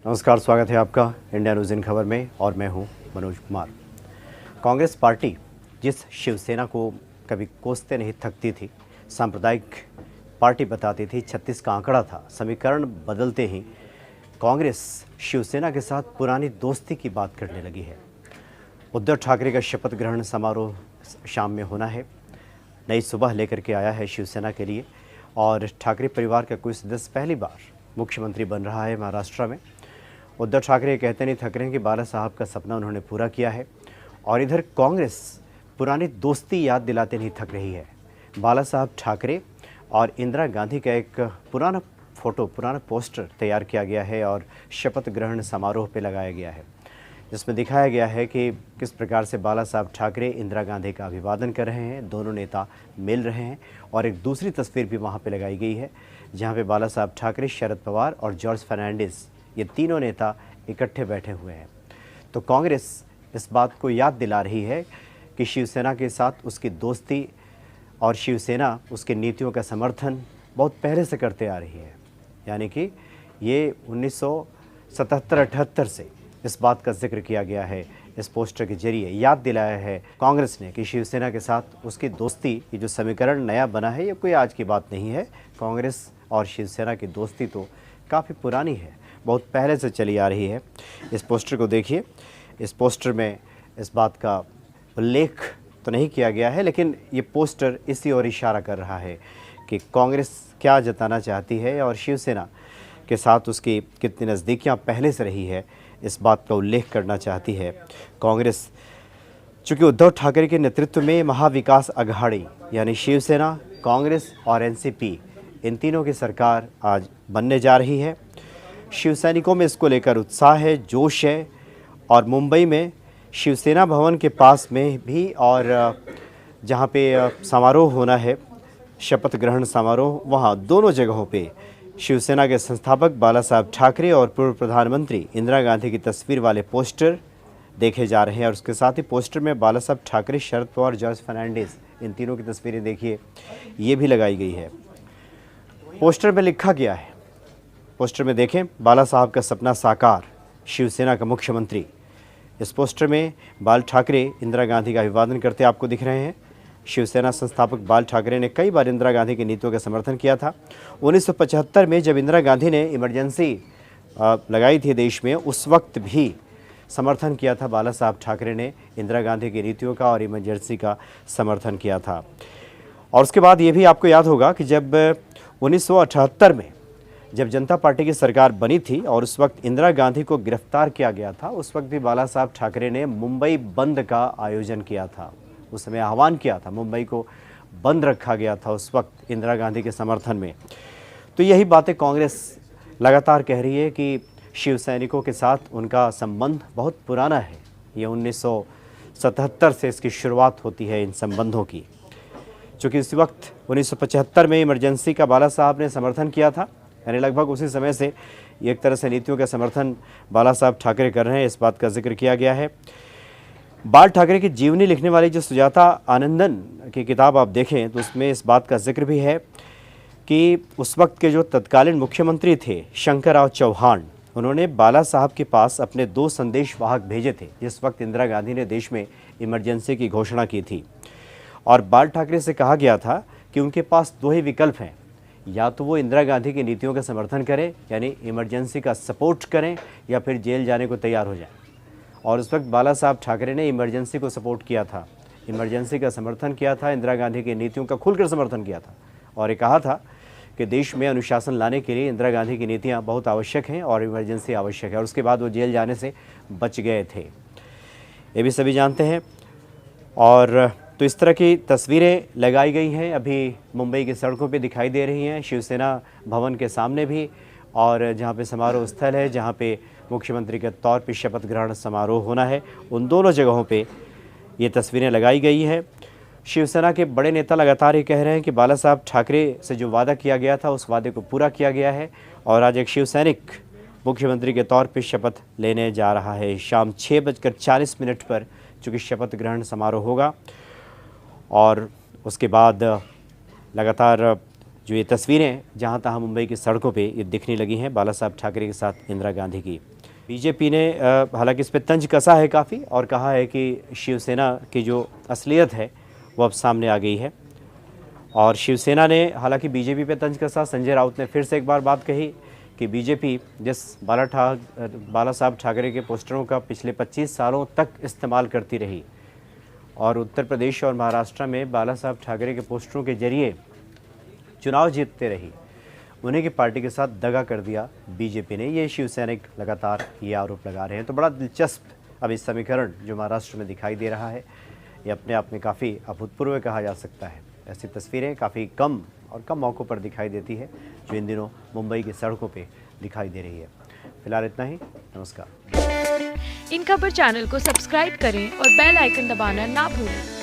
नमस्कार, स्वागत है आपका इंडिया न्यूज़ इन खबर में और मैं हूं मनोज कुमार। कांग्रेस पार्टी जिस शिवसेना को कभी कोसते नहीं थकती थी, सांप्रदायिक पार्टी बताती थी, 36 का आंकड़ा था, समीकरण बदलते ही कांग्रेस शिवसेना के साथ पुरानी दोस्ती की बात करने लगी है। उद्धव ठाकरे का शपथ ग्रहण समारोह शाम में होना है। नई सुबह लेकर के आया है शिवसेना के लिए और ठाकरे परिवार का कोई सदस्य पहली बार मुख्यमंत्री बन रहा है महाराष्ट्र में। उद्धव ठाकरे कहते नहीं थक रहे हैं कि बाला साहब का सपना उन्होंने पूरा किया है और इधर कांग्रेस पुरानी दोस्ती याद दिलाते नहीं थक रही है। बाला साहब ठाकरे और इंदिरा गांधी का एक पुराना पोस्टर तैयार किया गया है और शपथ ग्रहण समारोह पे लगाया गया है, जिसमें दिखाया गया है कि किस प्रकार से बाला साहब ठाकरे इंदिरा गांधी का अभिवादन कर रहे हैं, दोनों नेता मिल रहे हैं। और एक दूसरी तस्वीर भी वहाँ पे लगाई गई है जहाँ पे बाला साहब ठाकरे, शरद पवार और जॉर्ज फर्नांडिस, ये तीनों नेता इकट्ठे बैठे हुए हैं। तो कांग्रेस इस बात को याद दिला रही है कि शिवसेना के साथ उसकी दोस्ती और शिवसेना उसकी नीतियों का समर्थन बहुत पहले से करते आ रही है। यानी कि ये 1977-78 से इस बात का जिक्र किया गया है, इस पोस्टर के जरिए याद दिलाया है कांग्रेस ने कि शिवसेना के साथ उसकी दोस्ती, ये जो समीकरण नया बना है, ये कोई आज की बात नहीं है। कांग्रेस और शिवसेना की दोस्ती तो काफ़ी पुरानी है, बहुत पहले से चली आ रही है। इस पोस्टर को देखिए, इस पोस्टर में इस बात का उल्लेख तो नहीं किया गया है, लेकिन ये पोस्टर इसी ओर इशारा कर रहा है कि कांग्रेस क्या जताना चाहती है और शिवसेना के साथ उसकी कितनी नज़दीकियां पहले से रही है, इस बात का उल्लेख करना चाहती है कांग्रेस। चूँकि उद्धव ठाकरे के नेतृत्व में महाविकास अघाड़ी यानी शिवसेना, कांग्रेस और एनसीपी, इन तीनों की सरकार आज बनने जा रही है। शिवसैनिकों में इसको लेकर उत्साह है, जोश है और मुंबई में शिवसेना भवन के पास में भी और जहाँ पे समारोह होना है, शपथ ग्रहण समारोह, वहाँ दोनों जगहों पे शिवसेना के संस्थापक बाला साहब ठाकरे और पूर्व प्रधानमंत्री इंदिरा गांधी की तस्वीर वाले पोस्टर देखे जा रहे हैं। और उसके साथ ही पोस्टर में बाला साहब ठाकरे, शरद पवार, जॉर्ज फर्नांडिस, इन तीनों की तस्वीरें देखिए, ये भी लगाई गई है। पोस्टर में लिखा गया है, पोस्टर में देखें, बाला साहब का सपना साकार, शिवसेना का मुख्यमंत्री। इस पोस्टर में बाल ठाकरे इंदिरा गांधी का अभिवादन करते आपको दिख रहे हैं। शिवसेना संस्थापक बाल ठाकरे ने कई बार इंदिरा गांधी की नीतियों का समर्थन किया था। 1975 में जब इंदिरा गांधी ने इमरजेंसी लगाई थी देश में, उस वक्त भी समर्थन किया था बाला साहब ठाकरे ने इंदिरा गांधी की नीतियों का और इमरजेंसी का समर्थन किया था। और उसके बाद ये भी आपको याद होगा कि जब 1978 में जब जनता पार्टी की सरकार बनी थी और उस वक्त इंदिरा गांधी को गिरफ्तार किया गया था, उस वक्त भी बाला साहब ठाकरे ने मुंबई बंद का आयोजन किया था। उस समय आह्वान किया था, मुंबई को बंद रखा गया था उस वक्त इंदिरा गांधी के समर्थन में। तो यही बातें कांग्रेस लगातार कह रही है कि शिव सैनिकों के साथ उनका संबंध बहुत पुराना है। ये 1977 से इसकी शुरुआत होती है इन संबंधों की। चूँकि इस वक्त 1975 में इमरजेंसी का बाला साहब ने समर्थन किया था, यानी लगभग उसी समय से एक तरह से नीतियों का समर्थन बाला साहब ठाकरे कर रहे हैं, इस बात का जिक्र किया गया है। बाल ठाकरे की जीवनी लिखने वाली जो सुजाता आनंदन की किताब आप देखें तो उसमें इस बात का जिक्र भी है कि उस वक्त के जो तत्कालीन मुख्यमंत्री थे शंकरराव चौहान, उन्होंने बाला साहब के पास अपने 2 संदेश वाहक भेजे थे जिस वक्त इंदिरा गांधी ने देश में इमरजेंसी की घोषणा की थी। और बाल ठाकरे से कहा गया था कि उनके पास 2 ही विकल्प हैं, या तो वो इंदिरा गांधी की नीतियों का समर्थन करें यानी इमरजेंसी का सपोर्ट करें, या फिर जेल जाने को तैयार हो जाएं। और उस वक्त बाला साहब ठाकरे ने इमरजेंसी को सपोर्ट किया था, इमरजेंसी का समर्थन किया था, इंदिरा गांधी की नीतियों का खुलकर समर्थन किया था और ये कहा था कि देश में अनुशासन लाने के लिए इंदिरा गांधी की नीतियाँ बहुत आवश्यक हैं और इमरजेंसी आवश्यक है। और उसके बाद वो जेल जाने से बच गए थे, ये भी सभी जानते हैं। और तो इस तरह की तस्वीरें लगाई गई हैं, अभी मुंबई की सड़कों पे दिखाई दे रही हैं, शिवसेना भवन के सामने भी, और जहाँ पे समारोह स्थल है, जहाँ पे मुख्यमंत्री के तौर पे शपथ ग्रहण समारोह होना है, उन दोनों जगहों पे ये तस्वीरें लगाई गई हैं। शिवसेना के बड़े नेता लगातार ये कह रहे हैं कि बाला साहब ठाकरे से जो वादा किया गया था उस वादे को पूरा किया गया है और आज एक शिव सैनिक मुख्यमंत्री के तौर पर शपथ लेने जा रहा है। शाम 6:40 पर चूँकि शपथ ग्रहण समारोह होगा और उसके बाद लगातार जो ये तस्वीरें जहाँ तहाँ मुंबई की सड़कों पे ये दिखने लगी हैं बाला साहब ठाकरे के साथ इंदिरा गांधी की। बीजेपी ने हालांकि इस पर तंज कसा है काफ़ी और कहा है कि शिवसेना की जो असलियत है वो अब सामने आ गई है। और शिवसेना ने हालांकि बीजेपी पे तंज कसा। संजय राउत ने फिर से एक बार बात कही कि बीजेपी जिस बाला साहब ठाकरे के पोस्टरों का पिछले 25 सालों तक इस्तेमाल करती रही और उत्तर प्रदेश और महाराष्ट्र में बाला साहब ठाकरे के पोस्टरों के जरिए चुनाव जीतते रही, उन्हीं की पार्टी के साथ दगा कर दिया बीजेपी ने। ये शिवसैनिक लगातार ये आरोप लगा रहे हैं। तो बड़ा दिलचस्प अब इस समीकरण जो महाराष्ट्र में दिखाई दे रहा है, ये अपने आप में काफ़ी अभूतपूर्व कहा जा सकता है। ऐसी तस्वीरें काफ़ी कम मौक़ों पर दिखाई देती है जो इन दिनों मुंबई की सड़कों पे दिखाई दे रही है। फिलहाल इतना ही, नमस्कार। इन खबर चैनल को सब्सक्राइब करें और बेल आइकन दबाना ना भूलें।